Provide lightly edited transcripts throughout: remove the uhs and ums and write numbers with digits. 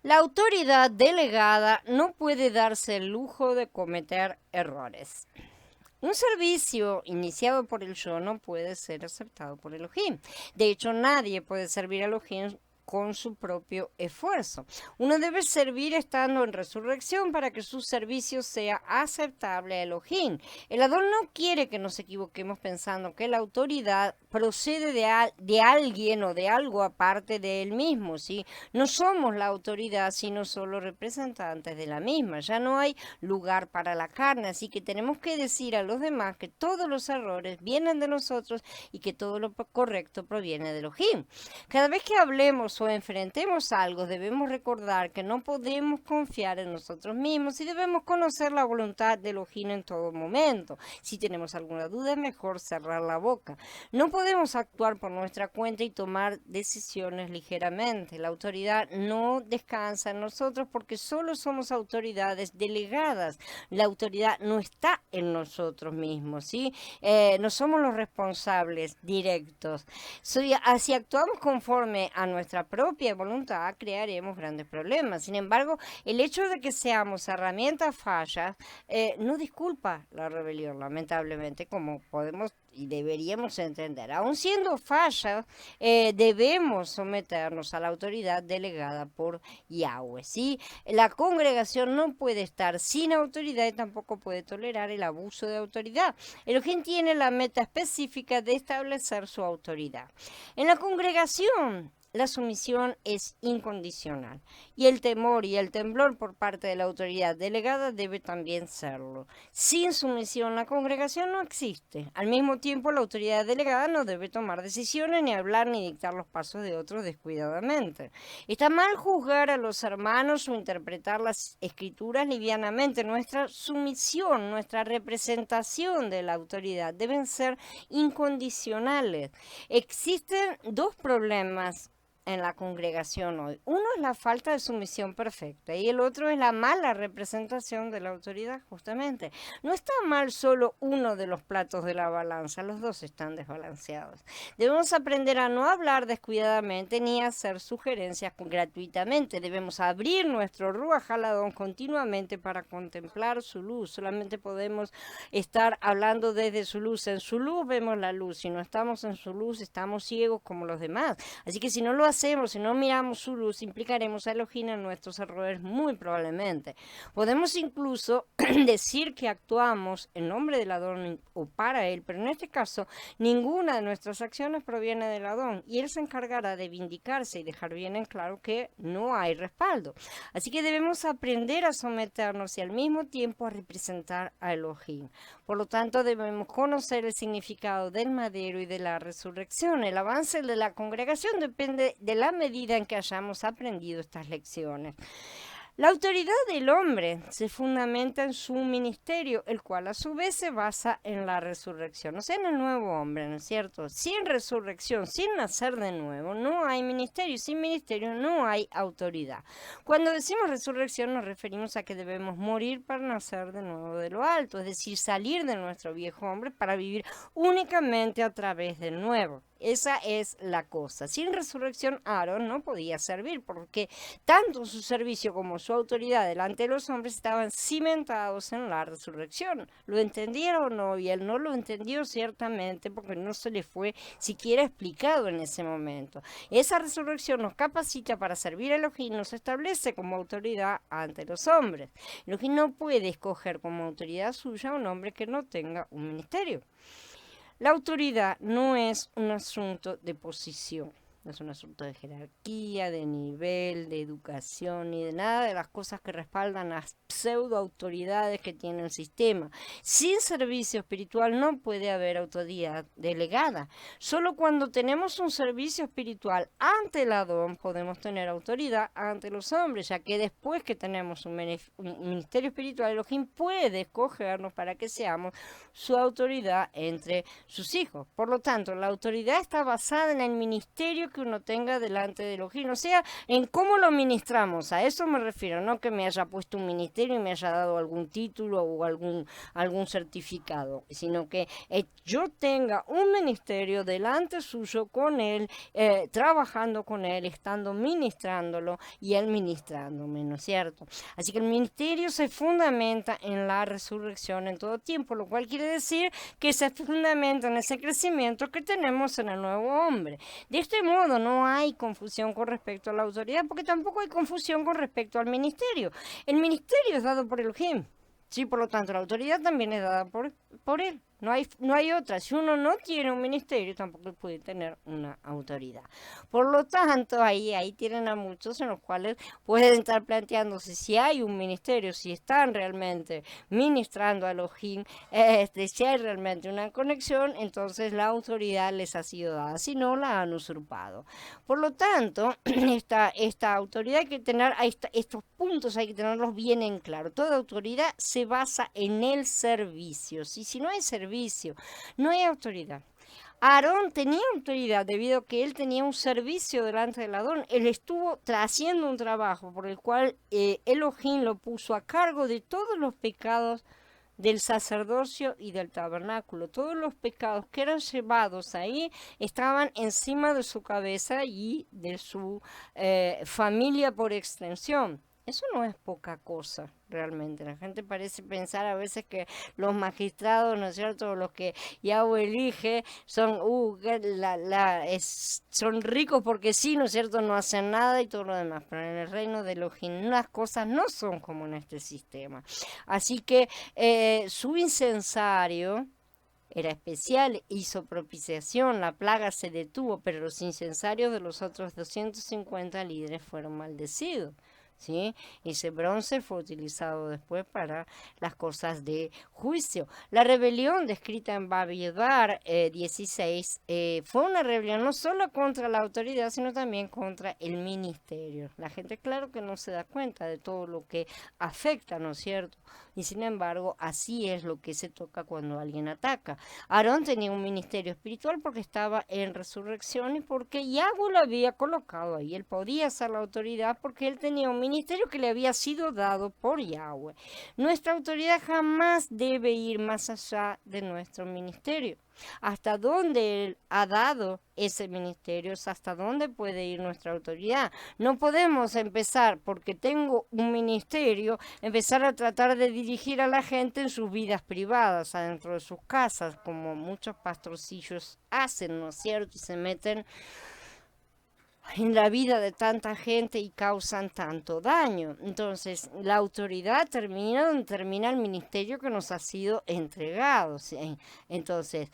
La autoridad delegada no puede darse el lujo de cometer errores. Un servicio iniciado por el yo no puede ser aceptado por Elohim. De hecho, nadie puede servir a Elohim con su propio esfuerzo. Uno debe servir estando en resurrección para que su servicio sea aceptable a Elohim. El Adón no quiere que nos equivoquemos pensando que la autoridad procede de alguien o de algo aparte de él mismo, ¿sí? No somos la autoridad, sino solo representantes de la misma. Ya no hay lugar para la carne, así que tenemos que decir a los demás que todos los errores vienen de nosotros y que todo lo correcto proviene de Elohim. Cada vez que hablemos o enfrentemos algo, debemos recordar que no podemos confiar en nosotros mismos y debemos conocer la voluntad de Elohim en todo momento. Si tenemos alguna duda, es mejor cerrar la boca. No podemos actuar por nuestra cuenta y tomar decisiones ligeramente. La autoridad no descansa en nosotros porque solo somos autoridades delegadas. La autoridad no está en nosotros mismos, ¿sí? No somos los responsables directos. Si actuamos conforme a nuestra propia voluntad, crearemos grandes problemas. Sin embargo, el hecho de que seamos herramientas fallas no disculpa la rebelión, lamentablemente, como podemos y deberíamos entender. Aun siendo fallas, debemos someternos a la autoridad delegada por Yahweh, ¿sí? La congregación no puede estar sin autoridad y tampoco puede tolerar el abuso de autoridad. Elohim tiene la meta específica de establecer su autoridad. En la congregación, la sumisión es incondicional y el temor y el temblor por parte de la autoridad delegada debe también serlo. Sin sumisión, la congregación no existe. Al mismo tiempo, la autoridad delegada no debe tomar decisiones, ni hablar, ni dictar los pasos de otros descuidadamente. Está mal juzgar a los hermanos o interpretar las escrituras livianamente. Nuestra sumisión, nuestra representación de la autoridad deben ser incondicionales. Existen dos problemas en la congregación hoy. Uno es la falta de sumisión perfecta y el otro es la mala representación de la autoridad, justamente. No está mal solo uno de los platos de la balanza, los dos están desbalanceados. Debemos aprender a no hablar descuidadamente ni a hacer sugerencias gratuitamente. Debemos abrir nuestro Ruach HaLadón continuamente para contemplar su luz. Solamente podemos estar hablando desde su luz. En su luz vemos la luz. Si no estamos en su luz, estamos ciegos como los demás. Así que si no lo hacemos, si no miramos su luz, implicaremos a Elohim en nuestros errores muy probablemente. Podemos incluso decir que actuamos en nombre del Adón o para él, pero en este caso ninguna de nuestras acciones proviene del Adón y él se encargará de vindicarse y dejar bien en claro que no hay respaldo. Así que debemos aprender a someternos y al mismo tiempo a representar a Elohim. Por lo tanto, debemos conocer el significado del madero y de la resurrección. El avance de la congregación depende de la medida en que hayamos aprendido estas lecciones. La autoridad del hombre se fundamenta en su ministerio, el cual a su vez se basa en la resurrección, o sea, en el nuevo hombre, ¿no es cierto? Sin resurrección, sin nacer de nuevo, no hay ministerio, sin ministerio no hay autoridad. Cuando decimos resurrección nos referimos a que debemos morir para nacer de nuevo de lo alto, es decir, salir de nuestro viejo hombre para vivir únicamente a través del nuevo. Esa es la cosa. Sin resurrección, Aarón no podía servir porque tanto su servicio como su autoridad delante de los hombres estaban cimentados en la resurrección. ¿Lo entendieron o no? Y él no lo entendió ciertamente porque no se le fue siquiera explicado en ese momento. Esa resurrección nos capacita para servir a Elohim, nos establece como autoridad ante los hombres. Elohim no puede escoger como autoridad suya a un hombre que no tenga un ministerio. La autoridad no es un asunto de posición, no es un asunto de jerarquía, de nivel, de educación, ni de nada de las cosas que respaldan las pseudo autoridades que tiene el sistema. Sin servicio espiritual no puede haber autoridad delegada. Solo cuando tenemos un servicio espiritual ante el Adón podemos tener autoridad ante los hombres, ya que después que tenemos un ministerio espiritual, Elohim puede escogernos para que seamos su autoridad entre sus hijos. Por lo tanto, la autoridad está basada en el ministerio que uno tenga delante de Elohim, o sea, en cómo lo ministramos, a eso me refiero, no que me haya puesto un ministerio y me haya dado algún título o algún certificado, sino que yo tenga un ministerio delante suyo con él, trabajando con él, estando ministrándolo y él ministrándome, ¿no es cierto? Así que el ministerio se fundamenta en la resurrección en todo tiempo, lo cual quiere decir que se fundamenta en ese crecimiento que tenemos en el nuevo hombre. De este modo no hay confusión con respecto a la autoridad, porque tampoco hay confusión con respecto al ministerio. El ministerio es dado por Elohim. Sí, por lo tanto, la autoridad también es dada por él. No hay otra. Si uno no tiene un ministerio, tampoco puede tener una autoridad. Por lo tanto, ahí tienen a muchos en los cuales pueden estar planteándose si hay un ministerio, si están realmente ministrando a Elohim, si hay realmente una conexión, entonces la autoridad les ha sido dada, si no la han usurpado. Por lo tanto, esta autoridad hay que tener, estos puntos hay que tenerlos bien en claro. Toda autoridad se basa en el servicio. Si no hay servicio, no hay autoridad. Aarón tenía autoridad debido a que él tenía un servicio delante del Adón. Él estuvo haciendo un trabajo por el cual Elohim lo puso a cargo de todos los pecados del sacerdocio y del tabernáculo. Todos los pecados que eran llevados ahí estaban encima de su cabeza y de su familia por extensión. Eso no es poca cosa, realmente. La gente parece pensar a veces que los magistrados, ¿no es cierto?, los que Yahweh elige, son son ricos porque sí, ¿no es cierto?, no hacen nada y todo lo demás. Pero en el reino de Elohim las cosas no son como en este sistema. Así que su incensario era especial, hizo propiciación, la plaga se detuvo, pero los incensarios de los otros 250 líderes fueron maldecidos. ¿Sí? Ese bronce fue utilizado después para las cosas de juicio. La rebelión descrita en Bamidbar 16 fue una rebelión no solo contra la autoridad, sino también contra el ministerio. La gente, claro que no se da cuenta de todo lo que afecta, ¿no es cierto? Y sin embargo, así es lo que se toca cuando alguien ataca. Aarón tenía un ministerio espiritual porque estaba en resurrección y porque Yahweh lo había colocado ahí. Él podía ser la autoridad porque él tenía un ministerio que le había sido dado por Yahweh. Nuestra autoridad jamás debe ir más allá de nuestro ministerio. Hasta dónde Él ha dado ese ministerio es hasta dónde puede ir nuestra autoridad. No podemos empezar, porque tengo un ministerio, empezar a tratar de dirigir a la gente en sus vidas privadas, adentro de sus casas, como muchos pastorcillos hacen, ¿no es cierto? Y se meten en la vida de tanta gente y causan tanto daño. Entonces, la autoridad termina donde termina el ministerio que nos ha sido entregado. ¿Sí? Entonces,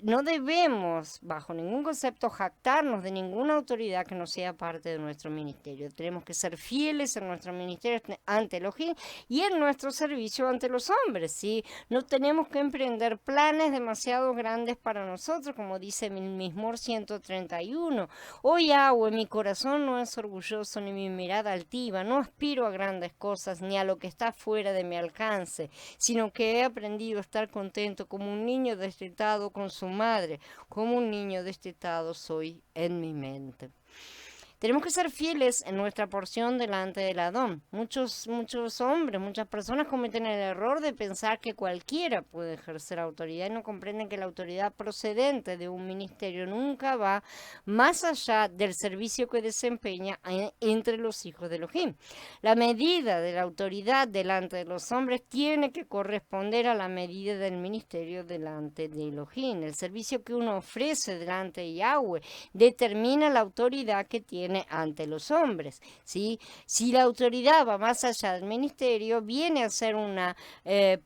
no debemos, bajo ningún concepto, jactarnos de ninguna autoridad que no sea parte de nuestro ministerio. Tenemos que ser fieles en nuestro ministerio ante Elohim y en nuestro servicio ante los hombres. ¿Sí? No tenemos que emprender planes demasiado grandes para nosotros, como dice el Mizmor 131. Oh Yahweh, mi corazón no es orgulloso ni mi mirada altiva, no aspiro a grandes cosas ni a lo que está fuera de mi alcance, sino que he aprendido a estar contento como un niño destetado con su madre, como un niño destetado soy en mi mente. Tenemos que ser fieles en nuestra porción delante del Adón. Muchos hombres, muchas personas cometen el error de pensar que cualquiera puede ejercer autoridad y no comprenden que la autoridad procedente de un ministerio nunca va más allá del servicio que desempeña entre los hijos de Elohim. La medida de la autoridad delante de los hombres tiene que corresponder a la medida del ministerio delante de Elohim. El servicio que uno ofrece delante de Yahweh determina la autoridad que tiene ante los hombres, ¿sí? Si la autoridad va más allá del ministerio, viene a ser una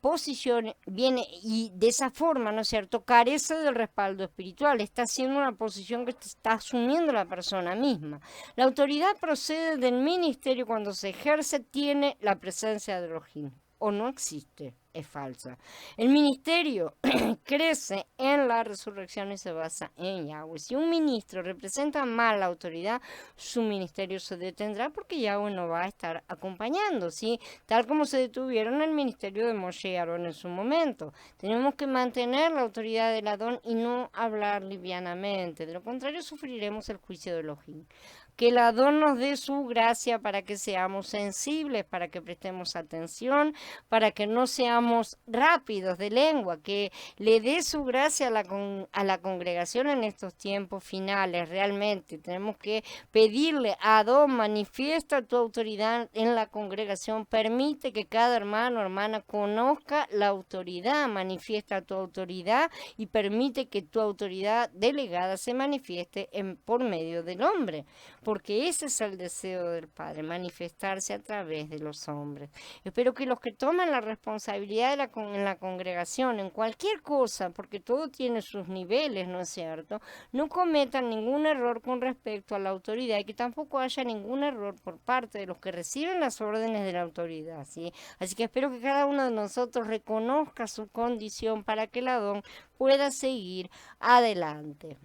posición, y de esa forma, ¿no es cierto?, carece del respaldo espiritual, está haciendo una posición que está asumiendo la persona misma. La autoridad procede del ministerio cuando se ejerce, tiene la presencia de Elohim, o no existe. es falsa. El ministerio crece en la resurrección y se basa en Yahweh. Si un ministro representa mal la autoridad, su ministerio se detendrá porque Yahweh no va a estar acompañando, ¿sí? Tal como se detuvieron el ministerio de Moshe y Aarón en su momento. Tenemos que mantener la autoridad del Adón y no hablar livianamente. De lo contrario, sufriremos el juicio de Elohim. Que el Adón nos dé su gracia para que seamos sensibles, para que prestemos atención, para que no seamos rápidos de lengua, que le dé su gracia a la congregación en estos tiempos finales. Realmente tenemos que pedirle a Adón, manifiesta tu autoridad en la congregación, permite que cada hermano o hermana conozca la autoridad, manifiesta tu autoridad y permite que tu autoridad delegada se manifieste por medio del hombre, porque ese es el deseo del Padre, manifestarse a través de los hombres. Espero que los que toman la responsabilidad en la congregación, en cualquier cosa, porque todo tiene sus niveles, ¿no es cierto?, no cometan ningún error con respecto a la autoridad y que tampoco haya ningún error por parte de los que reciben las órdenes de la autoridad, ¿sí? Así que espero que cada uno de nosotros reconozca su condición para que el Adón pueda seguir adelante.